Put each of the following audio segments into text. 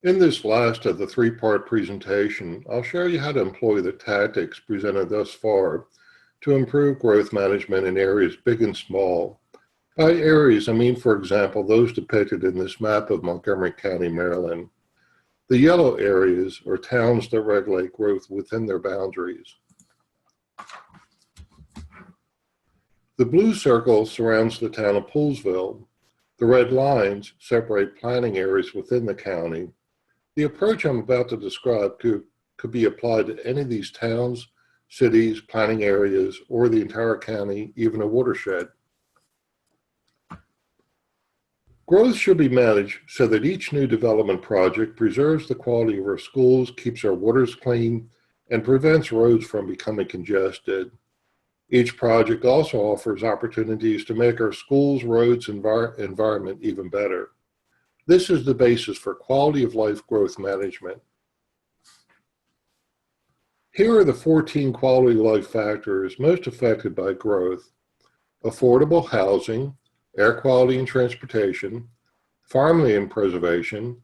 In this last of the three-part presentation, I'll show you how to employ the tactics presented thus far to improve growth management in areas big and small. By areas, I mean, for example, those depicted in this map of Montgomery County, Maryland. The yellow areas are towns that regulate growth within their boundaries. The blue circle surrounds the town of Poolesville. The red lines separate planning areas within the county. The approach I'm about to describe could be applied to any of these towns, cities, planning areas, or the entire county, even a watershed. Growth should be managed so that each new development project preserves the quality of our schools, keeps our waters clean, and prevents roads from becoming congested. Each project also offers opportunities to make our schools, roads, and environment even better. This is the basis for quality of life growth management. Here are the 14 quality of life factors most affected by growth: affordable housing, air quality and transportation, farmland preservation,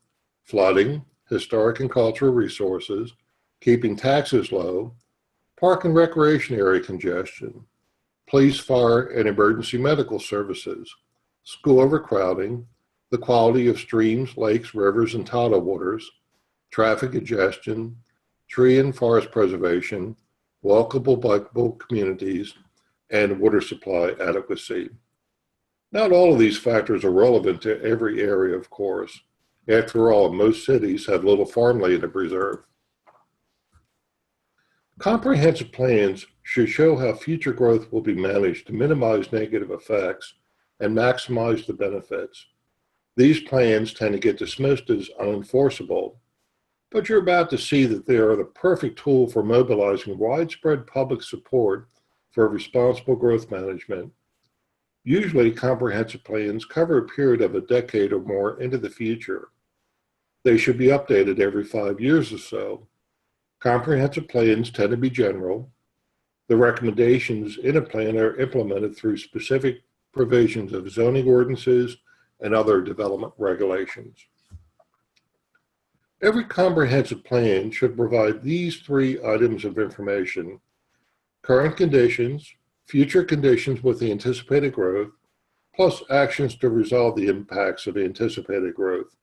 flooding, historic and cultural resources, keeping taxes low, park and recreation area congestion, police, fire, and emergency medical services, school overcrowding, the quality of streams, lakes, rivers, and tidal waters, traffic congestion, tree and forest preservation, walkable, bikeable communities, and water supply adequacy. Not all of these factors are relevant to every area, of course. After all, most cities have little farmland to preserve. Comprehensive plans should show how future growth will be managed to minimize negative effects and maximize the benefits. These plans tend to get dismissed as unenforceable, but you're about to see that they are the perfect tool for mobilizing widespread public support for responsible growth management. Usually, comprehensive plans cover a period of a decade or more into the future. They should be updated every 5 years or so. Comprehensive plans tend to be general. The recommendations in a plan are implemented through specific provisions of zoning ordinances and other development regulations. Every comprehensive plan should provide these 3 items of information: current conditions, future conditions with the anticipated growth, plus actions to resolve the impacts of the anticipated growth.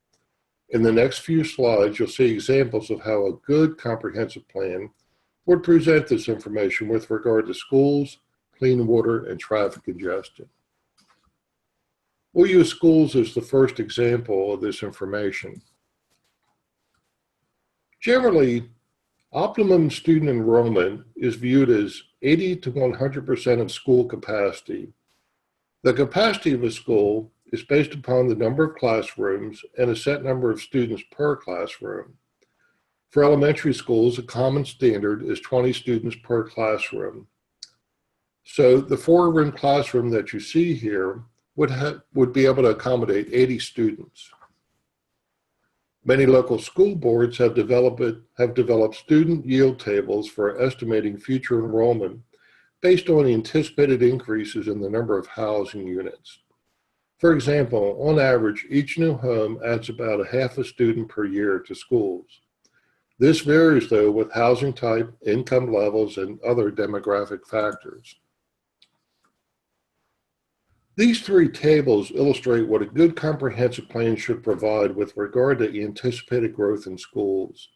In the next few slides, you'll see examples of how a good comprehensive plan would present this information with regard to schools, clean water, and traffic congestion. We'll use schools as the first example of this information. Generally, optimum student enrollment is viewed as 80 to 100% of school capacity. The capacity of a school is based upon the number of classrooms and a set number of students per classroom. For elementary schools, a common standard is 20 students per classroom. So the 4-room classroom that you see here would be able to accommodate 80 students. Many local school boards have developed student yield tables for estimating future enrollment based on the anticipated increases in the number of housing units. For example, on average, each new home adds about a half a student per year to schools. This varies, though, with housing type, income levels, and other demographic factors. These 3 tables illustrate what a good comprehensive plan should provide with regard to anticipated growth in schools.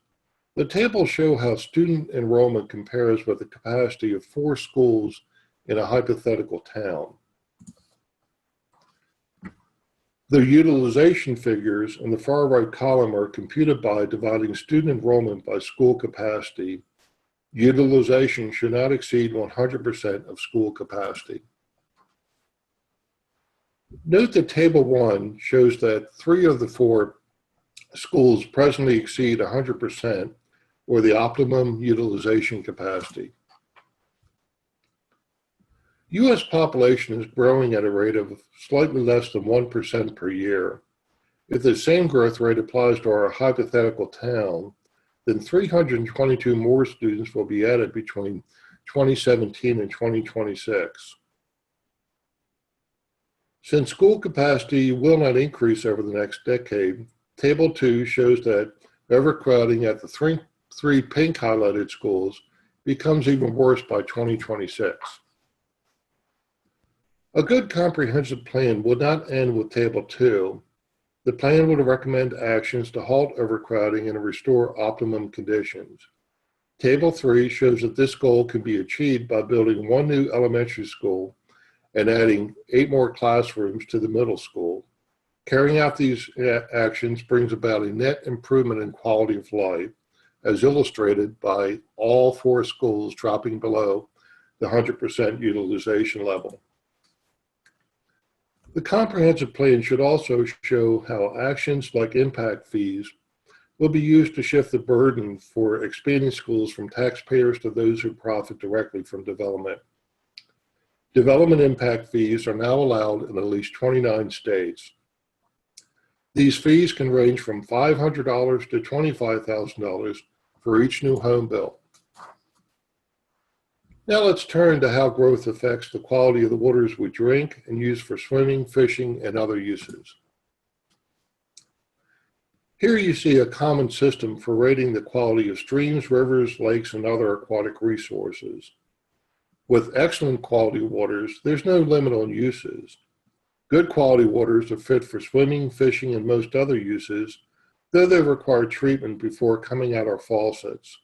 The tables show how student enrollment compares with the capacity of 4 schools in a hypothetical town. The utilization figures in the far right column are computed by dividing student enrollment by school capacity. Utilization should not exceed 100% of school capacity. Note that Table 1 shows that 3 of the 4 schools presently exceed 100%, or the optimum utilization capacity. U.S. population is growing at a rate of slightly less than 1% per year. If the same growth rate applies to our hypothetical town, then 322 more students will be added between 2017 and 2026. Since school capacity will not increase over the next decade, Table 2 shows that overcrowding at the three pink highlighted schools becomes even worse by 2026. A good comprehensive plan would not end with Table 2. The plan would recommend actions to halt overcrowding and restore optimum conditions. Table 3 shows that this goal can be achieved by building one new elementary school and adding 8 more classrooms to the middle school. Carrying out these actions brings about a net improvement in quality of life, as illustrated by all 4 schools dropping below the 100% utilization level. The comprehensive plan should also show how actions like impact fees will be used to shift the burden for expanding schools from taxpayers to those who profit directly from development. Development impact fees are now allowed in at least 29 states. These fees can range from $500 to $25,000 for each new home built. Now let's turn to how growth affects the quality of the waters we drink and use for swimming, fishing, and other uses. Here you see a common system for rating the quality of streams, rivers, lakes, and other aquatic resources. With excellent quality waters, there's no limit on uses. Good quality waters are fit for swimming, fishing, and most other uses, though they require treatment before coming out our faucets.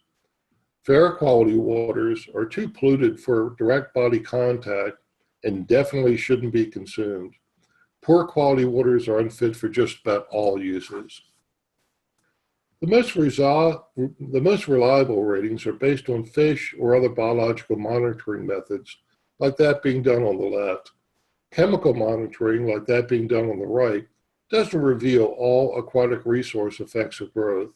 Fair quality waters are too polluted for direct body contact and definitely shouldn't be consumed. Poor quality waters are unfit for just about all uses. The most reliable ratings are based on fish or other biological monitoring methods, like that being done on the left. Chemical monitoring, like that being done on the right, doesn't reveal all aquatic resource effects of growth.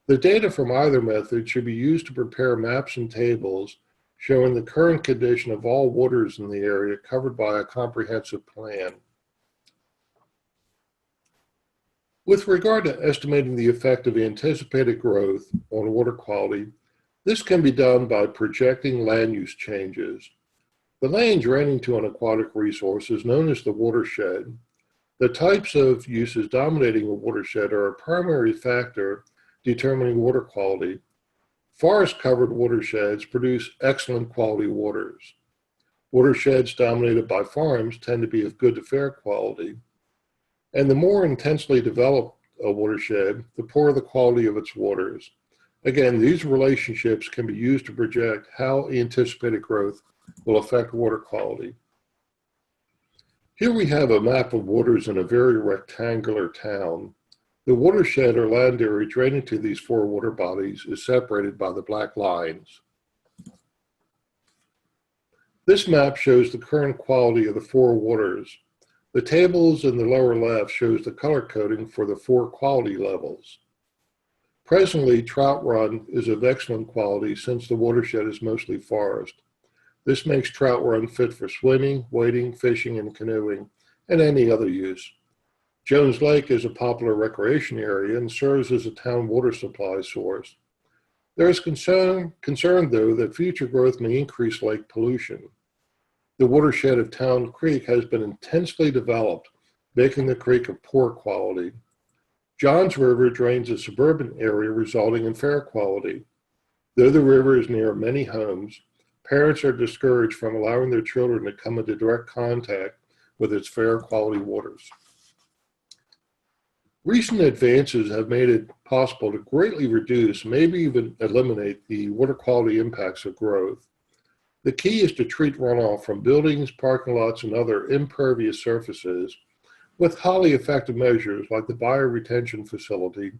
The data from either method should be used to prepare maps and tables showing the current condition of all waters in the area covered by a comprehensive plan. With regard to estimating the effect of anticipated growth on water quality, this can be done by projecting land use changes. The land draining to an aquatic resource is known as the watershed. The types of uses dominating a watershed are a primary factor determining water quality. Forest-covered watersheds produce excellent quality waters. Watersheds dominated by farms tend to be of good to fair quality. And the more intensely developed a watershed, the poorer the quality of its waters. Again, these relationships can be used to project how anticipated growth will affect water quality. Here we have a map of waters in a very rectangular town. The watershed or land area draining to these 4 water bodies is separated by the black lines. This map shows the current quality of the 4 waters. The tables in the lower left shows the color coding for the 4 quality levels. Presently, Trout Run is of excellent quality since the watershed is mostly forest. This makes Trout Run fit for swimming, wading, fishing, and canoeing, and any other use. Jones Lake is a popular recreation area and serves as a town water supply source. There is concern though, that future growth may increase lake pollution. The watershed of Town Creek has been intensely developed, making the creek of poor quality. Johns River drains a suburban area, resulting in fair quality. Though the river is near many homes, parents are discouraged from allowing their children to come into direct contact with its fair quality waters. Recent advances have made it possible to greatly reduce, maybe even eliminate, the water quality impacts of growth. The key is to treat runoff from buildings, parking lots, and other impervious surfaces with highly effective measures like the bioretention facility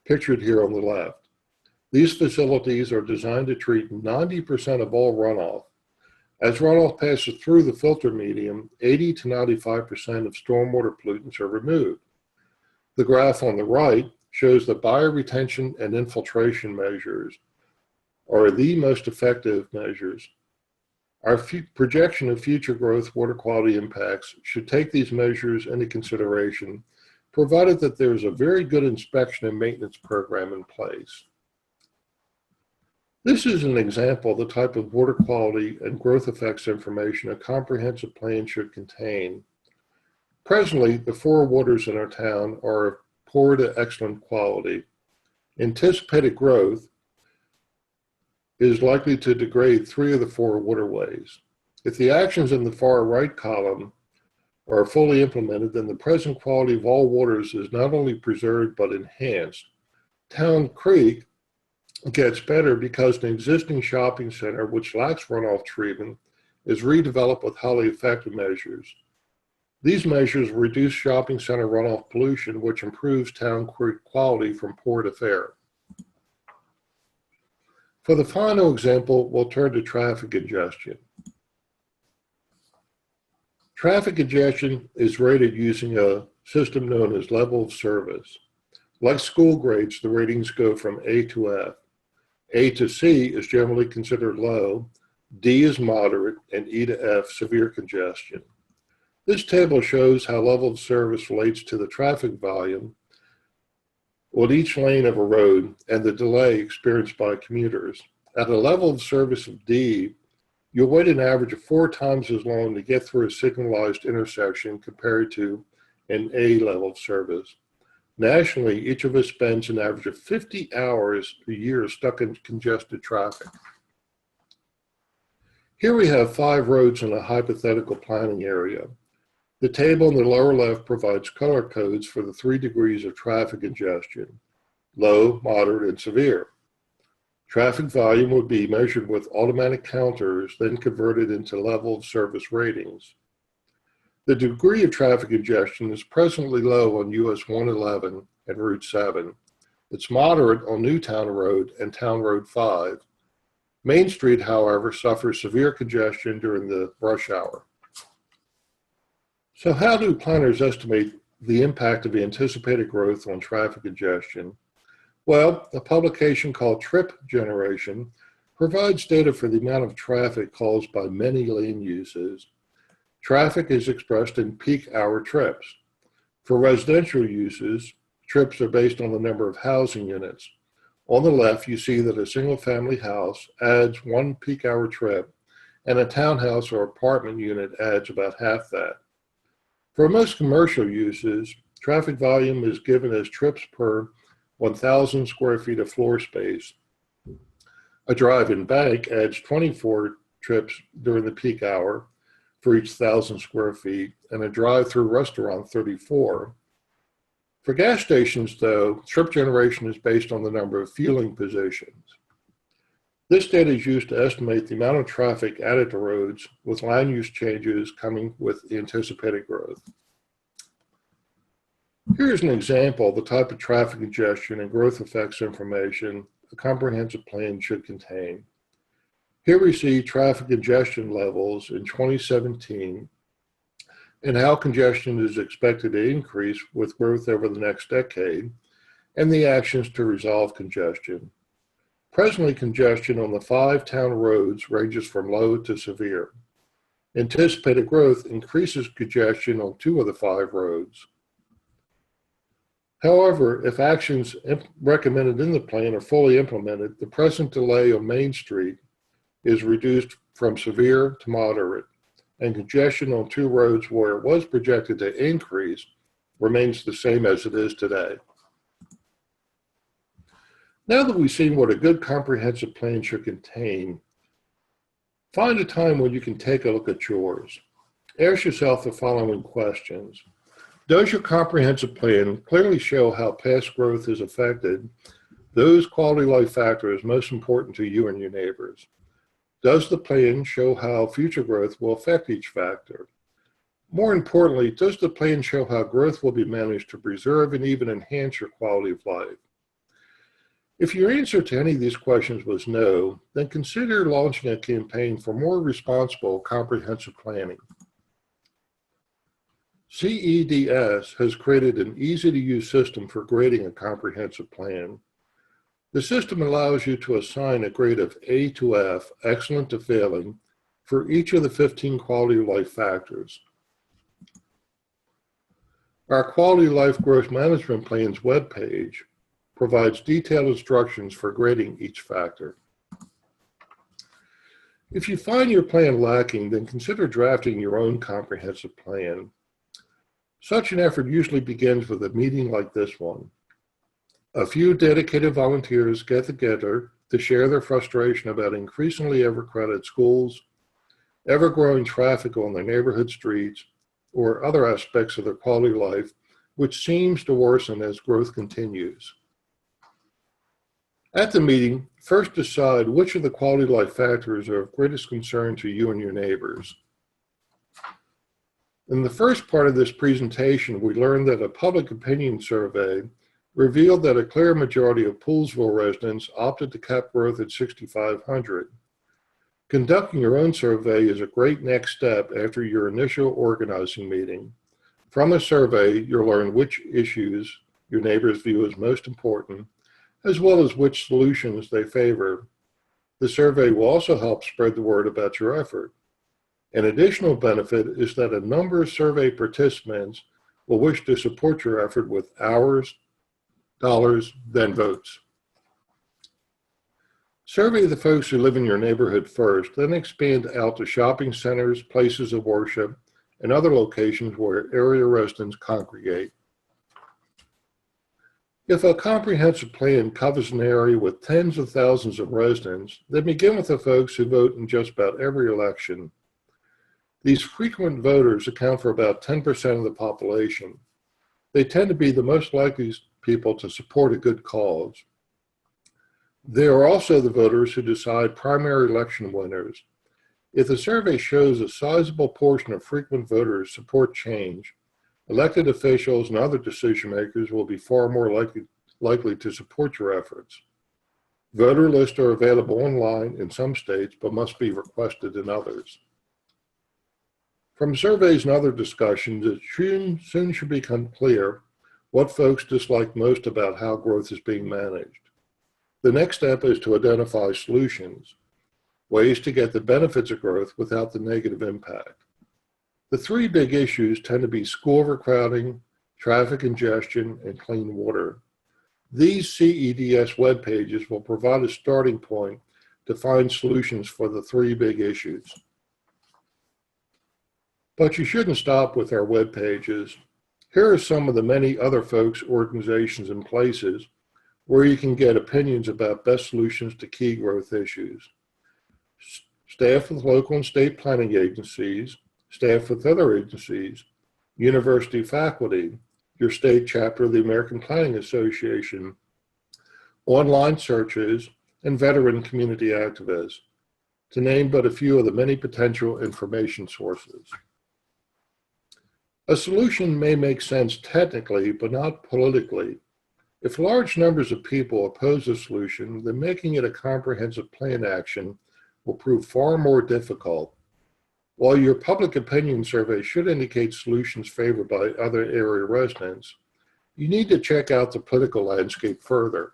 pictured here on the left. These facilities are designed to treat 90% of all runoff. As runoff passes through the filter medium, 80 to 95% of stormwater pollutants are removed. The graph on the right shows that bioretention and infiltration measures are the most effective measures. Our projection of future growth water quality impacts should take these measures into consideration, provided that there is a very good inspection and maintenance program in place. This is an example of the type of water quality and growth effects information a comprehensive plan should contain. Presently, the 4 waters in our town are of poor to excellent quality. Anticipated growth is likely to degrade 3 of the 4 waterways. If the actions in the far right column are fully implemented, then the present quality of all waters is not only preserved but enhanced. Town Creek gets better because an existing shopping center, which lacks runoff treatment, is redeveloped with highly effective measures. These measures reduce shopping center runoff pollution, which improves Town Creek quality from poor to fair. For the final example, we'll turn to traffic congestion. Traffic congestion is rated using a system known as level of service. Like school grades, the ratings go from A to F. A to C is generally considered low, D is moderate, and E to F, severe congestion. This table shows how level of service relates to the traffic volume on each lane of a road and the delay experienced by commuters. At a level of service of D, you'll wait an average of 4 times as long to get through a signalized intersection compared to an A level of service. Nationally, each of us spends an average of 50 hours a year stuck in congested traffic. Here we have 5 roads in a hypothetical planning area. The table in the lower left provides color codes for the 3 degrees of traffic congestion: low, moderate, and severe. Traffic volume would be measured with automatic counters, then converted into level of service ratings. The degree of traffic congestion is presently low on US 111 and Route 7. It's moderate on Newtown Road and Town Road 5. Main Street, however, suffers severe congestion during the rush hour. So how do planners estimate the impact of anticipated growth on traffic congestion? Well, a publication called Trip Generation provides data for the amount of traffic caused by many lane uses. Traffic is expressed in peak hour trips. For residential uses, trips are based on the number of housing units. On the left, you see that a single-family house adds 1 peak hour trip, and a townhouse or apartment unit adds about half that. For most commercial uses, traffic volume is given as trips per 1,000 square feet of floor space. A drive-in bank adds 24 trips during the peak hour for each 1,000 square feet, and a drive-through restaurant 34. For gas stations, though, trip generation is based on the number of fueling positions. This data is used to estimate the amount of traffic added to roads, with land use changes coming with anticipated growth. Here's an example of the type of traffic congestion and growth effects information a comprehensive plan should contain. Here we see traffic congestion levels in 2017 and how congestion is expected to increase with growth over the next decade, and the actions to resolve congestion. Presently, congestion on the 5 town roads ranges from low to severe. Anticipated growth increases congestion on 2 of the 5 roads. However, if actions recommended in the plan are fully implemented, the present delay on Main Street is reduced from severe to moderate, and congestion on 2 roads where it was projected to increase remains the same as it is today. Now that we've seen what a good comprehensive plan should contain, find a time when you can take a look at yours. Ask yourself the following questions. Does your comprehensive plan clearly show how past growth has affected those quality of life factors most important to you and your neighbors? Does the plan show how future growth will affect each factor? More importantly, does the plan show how growth will be managed to preserve and even enhance your quality of life? If your answer to any of these questions was no, then consider launching a campaign for more responsible comprehensive planning. CEDS has created an easy-to-use system for grading a comprehensive plan. The system allows you to assign a grade of A to F, excellent to failing, for each of the 15 quality of life factors. Our Quality of Life Growth Management Plan's webpage provides detailed instructions for grading each factor. If you find your plan lacking, then consider drafting your own comprehensive plan. Such an effort usually begins with a meeting like this one. A few dedicated volunteers get together to share their frustration about increasingly overcrowded schools, ever-growing traffic on their neighborhood streets, or other aspects of their quality of life, which seems to worsen as growth continues. At the meeting, first decide which of the quality of life factors are of greatest concern to you and your neighbors. In the first part of this presentation, we learned that a public opinion survey revealed that a clear majority of Poolesville residents opted to cap growth at 6,500. Conducting your own survey is a great next step after your initial organizing meeting. From the survey, you'll learn which issues your neighbors view as most important, as well as which solutions they favor. The survey will also help spread the word about your effort. An additional benefit is that a number of survey participants will wish to support your effort with hours, dollars, then votes. Survey the folks who live in your neighborhood first, then expand out to shopping centers, places of worship, and other locations where area residents congregate. If a comprehensive plan covers an area with tens of thousands of residents, then begin with the folks who vote in just about every election. These frequent voters account for about 10% of the population. They tend to be the most likely people to support a good cause. They are also the voters who decide primary election winners. If the survey shows a sizable portion of frequent voters support change, elected officials and other decision makers will be far more likely to support your efforts. Voter lists are available online in some states, but must be requested in others. From surveys and other discussions, it soon should become clear what folks dislike most about how growth is being managed. The next step is to identify solutions, ways to get the benefits of growth without the negative impact. The three big issues tend to be school overcrowding, traffic congestion, and clean water. These CEDS web pages will provide a starting point to find solutions for the three big issues. But you shouldn't stop with our web pages. Here are some of the many other folks, organizations, and places where you can get opinions about best solutions to key growth issues. Staff with local and state planning agencies, staff with other agencies, university faculty, your state chapter of the American Planning Association, online searches, and veteran community activists, to name but a few of the many potential information sources. A solution may make sense technically, but not politically. If large numbers of people oppose a solution, then making it a comprehensive plan action will prove far more difficult. While your public opinion survey should indicate solutions favored by other area residents, you need to check out the political landscape further.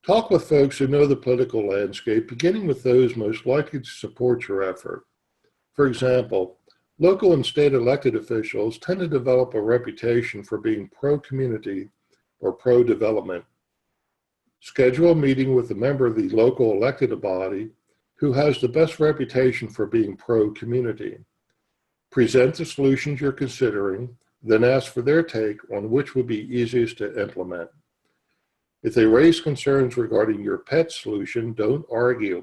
Talk with folks who know the political landscape, beginning with those most likely to support your effort. For example, local and state elected officials tend to develop a reputation for being pro-community or pro-development. Schedule a meeting with a member of the local elected body who has the best reputation for being pro-community. Present the solutions you're considering, then ask for their take on which would be easiest to implement. If they raise concerns regarding your pet solution, don't argue.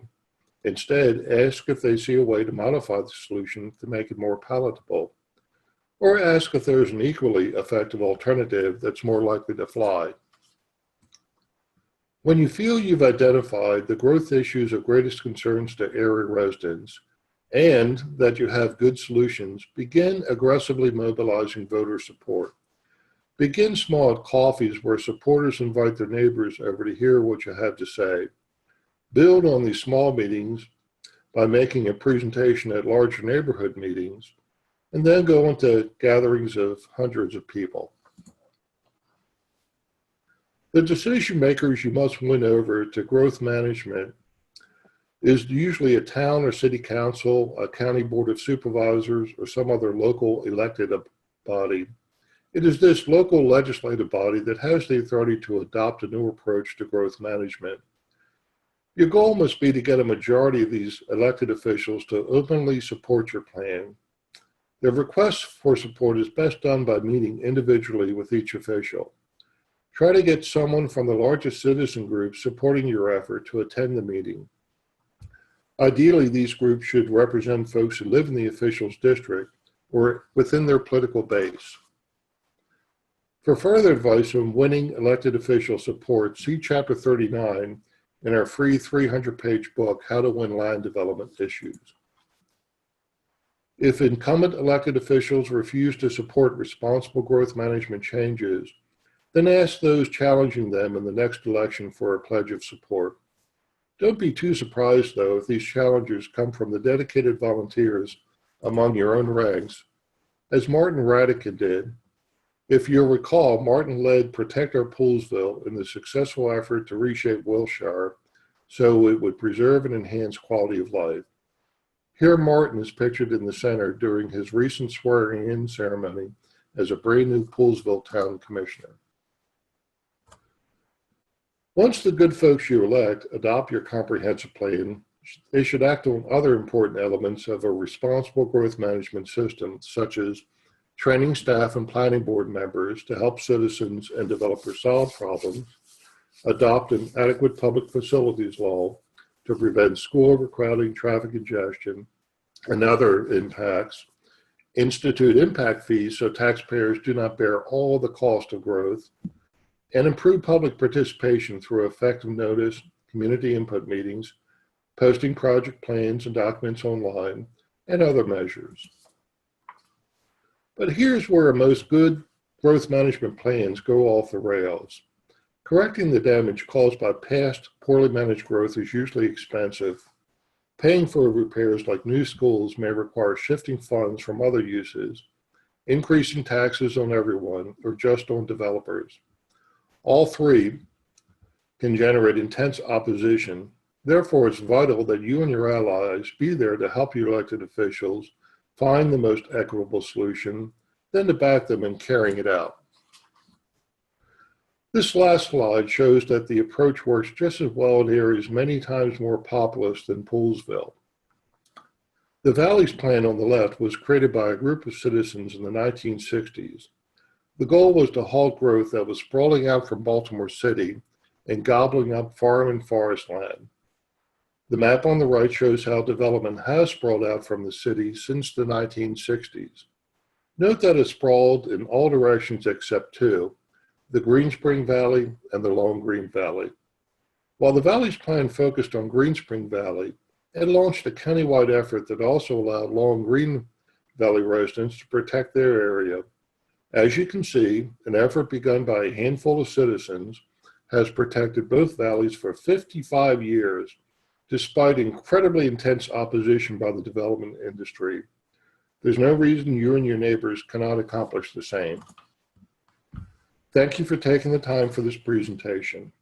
Instead, ask if they see a way to modify the solution to make it more palatable, or ask if there's an equally effective alternative that's more likely to fly. When you feel you've identified the growth issues of greatest concerns to area residents and that you have good solutions, begin aggressively mobilizing voter support. Begin small at coffees where supporters invite their neighbors over to hear what you have to say. Build on these small meetings by making a presentation at larger neighborhood meetings, and then go into gatherings of hundreds of people. The decision makers you must win over to growth management is usually a town or city council, a county board of supervisors, or some other local elected body. It is this local legislative body that has the authority to adopt a new approach to growth management. Your goal must be to get a majority of these elected officials to openly support your plan. The request for support is best done by meeting individually with each official. Try to get someone from the largest citizen group supporting your effort to attend the meeting. Ideally, these groups should represent folks who live in the official's district or within their political base. For further advice on winning elected official support, see Chapter 39 in our free 300-page book, How to Win Land Development Issues. If incumbent elected officials refuse to support responsible growth management changes, then ask those challenging them in the next election for a pledge of support. Don't be too surprised, though, if these challengers come from the dedicated volunteers among your own ranks, as Martin Radican did. If you'll recall, Martin led Protect Our Poolsville in the successful effort to reshape Wilshire so it would preserve and enhance quality of life. Here, Martin is pictured in the center during his recent swearing-in ceremony as a brand new Poolsville Town Commissioner. Once the good folks you elect adopt your comprehensive plan, they should act on other important elements of a responsible growth management system, such as training staff and planning board members to help citizens and developers solve problems, adopt an adequate public facilities law to prevent school overcrowding, traffic congestion, and other impacts, institute impact fees so taxpayers do not bear all the cost of growth, and improve public participation through effective notice, community input meetings, posting project plans and documents online, and other measures. But here's where most good growth management plans go off the rails. Correcting the damage caused by past poorly managed growth is usually expensive. Paying for repairs like new schools may require shifting funds from other uses, increasing taxes on everyone, or just on developers. All three can generate intense opposition. Therefore, it's vital that you and your allies be there to help your elected officials find the most equitable solution, then to back them in carrying it out. This last slide shows that the approach works just as well in areas many times more populous than Poolsville. The Valleys Plan on the left was created by a group of citizens in the 1960s. The goal was to halt growth that was sprawling out from Baltimore City and gobbling up farm and forest land. The map on the right shows how development has sprawled out from the city since the 1960s. Note that it sprawled in all directions except two, the Greenspring Valley and the Long Green Valley. While the Valleys Plan focused on Greenspring Valley, it launched a countywide effort that also allowed Long Green Valley residents to protect their area. As you can see, an effort begun by a handful of citizens has protected both valleys for 55 years, despite incredibly intense opposition by the development industry. There's no reason you and your neighbors cannot accomplish the same. Thank you for taking the time for this presentation.